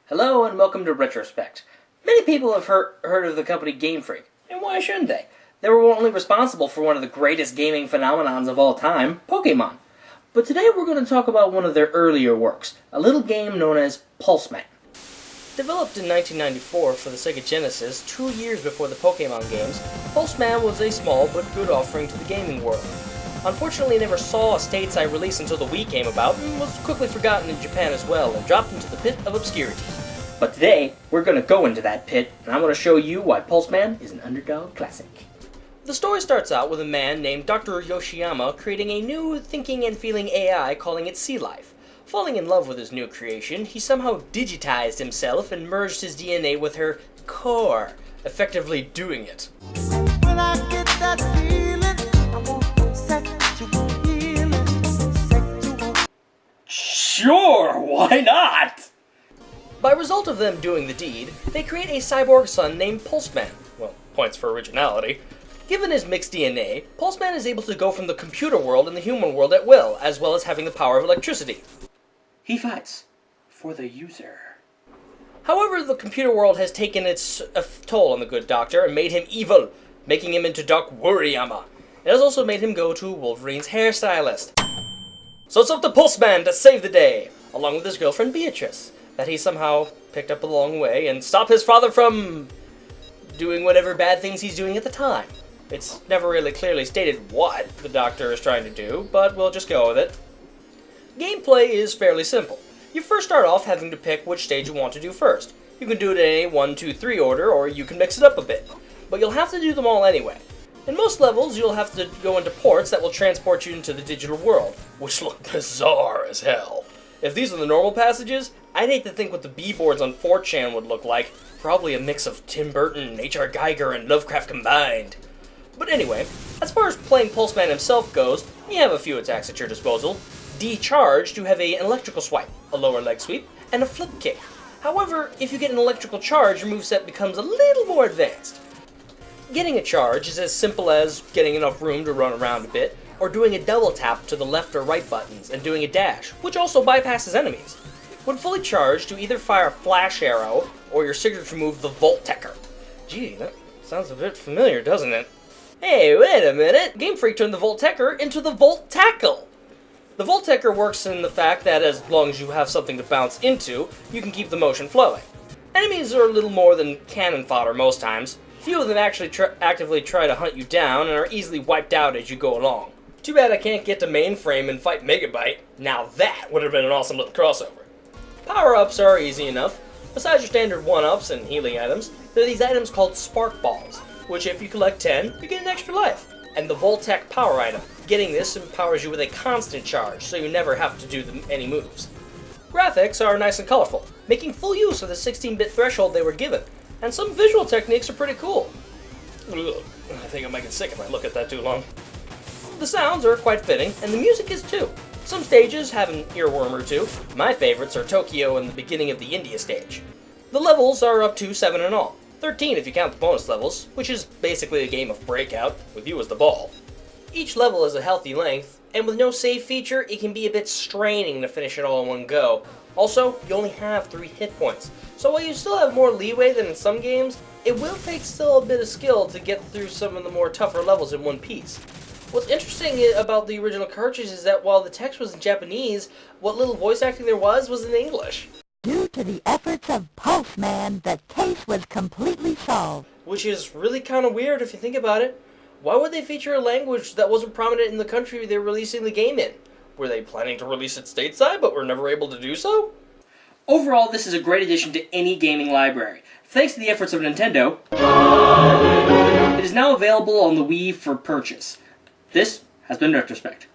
Hello and welcome to Retrospect. Many people have heard of the company Game Freak, and why shouldn't they? They were only responsible for one of the greatest gaming phenomenons of all time, Pokemon. But today we're going to talk about one of their earlier works, a little game known as Pulseman. Developed in 1994 for the Sega Genesis, 2 years before the Pokemon games, Pulseman was a small but good offering to the gaming world. Unfortunately, it never saw a stateside release until the Wii came about, and was quickly forgotten in Japan as well, and dropped into the pit of obscurity. But today, we're going to go into that pit, and I'm going to show you why Pulseman is an underdog classic. The story starts out with a man named Dr. Yoshiyama creating a new thinking and feeling AI, calling it Sea Life. Falling in love with his new creation, he somehow digitized himself and merged his DNA with her core, effectively doing it. When I get that feeling, I want sexual healing, sexual... Sure, why not? By result of them doing the deed, they create a cyborg son named Pulseman. Well, points for originality. Given his mixed DNA, Pulseman is able to go from the computer world and the human world at will, as well as having the power of electricity. He fights for the user. However, the computer world has taken its toll on the good doctor and made him evil, making him into Doc Worryama. It has also made him go to Wolverine's hairstylist. So it's up to Pulseman to save the day, along with his girlfriend Beatrice, that he somehow picked up along the way, and stop his father from doing whatever bad things he's doing at the time. It's never really clearly stated what the Doctor is trying to do, but we'll just go with it. Gameplay is fairly simple. You first start off having to pick which stage you want to do first. You can do it in a 1, 2, 3 order, or you can mix it up a bit. But you'll have to do them all anyway. In most levels, you'll have to go into ports that will transport you into the digital world, which look bizarre as hell. If these are the normal passages, I'd hate to think what the B-boards on 4chan would look like. Probably a mix of Tim Burton, H.R. Geiger, and Lovecraft combined. But anyway, as far as playing Pulseman himself goes, you have a few attacks at your disposal. D-charged, you have an electrical swipe, a lower leg sweep, and a flip kick. However, if you get an electrical charge, your moveset becomes a little more advanced. Getting a charge is as simple as getting enough room to run around a bit, or doing a double tap to the left or right buttons and doing a dash, which also bypasses enemies. When fully charged, you either fire a flash arrow, or your signature move, the Volt-Tecker. Gee, that sounds a bit familiar, doesn't it? Hey, wait a minute! Game Freak turned the Volt-Tecker into the Volt-Tackle! The Volt-Tecker works in the fact that as long as you have something to bounce into, you can keep the motion flowing. Enemies are a little more than cannon fodder most times. Few of them actually actively try to hunt you down and are easily wiped out as you go along. Too bad I can't get to Mainframe and fight Megabyte. Now that would have been an awesome little crossover. Power-ups are easy enough. Besides your standard 1-ups and healing items, there are these items called Spark Balls, which if you collect 10, you get an extra life. And the Voltec power item. Getting this empowers you with a constant charge, so you never have to do any moves. Graphics are nice and colorful, making full use of the 16-bit threshold they were given, and some visual techniques are pretty cool. Ugh, I think I might get sick if I look at that too long. The sounds are quite fitting, and the music is too. Some stages have an earworm or two. My favorites are Tokyo and the beginning of the India stage. The levels are up to 7 in all. 13 if you count the bonus levels, which is basically a game of Breakout, with you as the ball. Each level is a healthy length, and with no save feature, it can be a bit straining to finish it all in one go. Also, you only have 3 hit points, so while you still have more leeway than in some games, it will take still a bit of skill to get through some of the more tougher levels in one piece. What's interesting about the original cartridge is that while the text was in Japanese, what little voice acting there was in English. Due to the efforts of Pulseman, the case was completely solved. Which is really kind of weird if you think about it. Why would they feature a language that wasn't prominent in the country they're releasing the game in? Were they planning to release it stateside, but were never able to do so? Overall, this is a great addition to any gaming library. Thanks to the efforts of Nintendo, it is now available on the Wii for purchase. This has been Retrospect.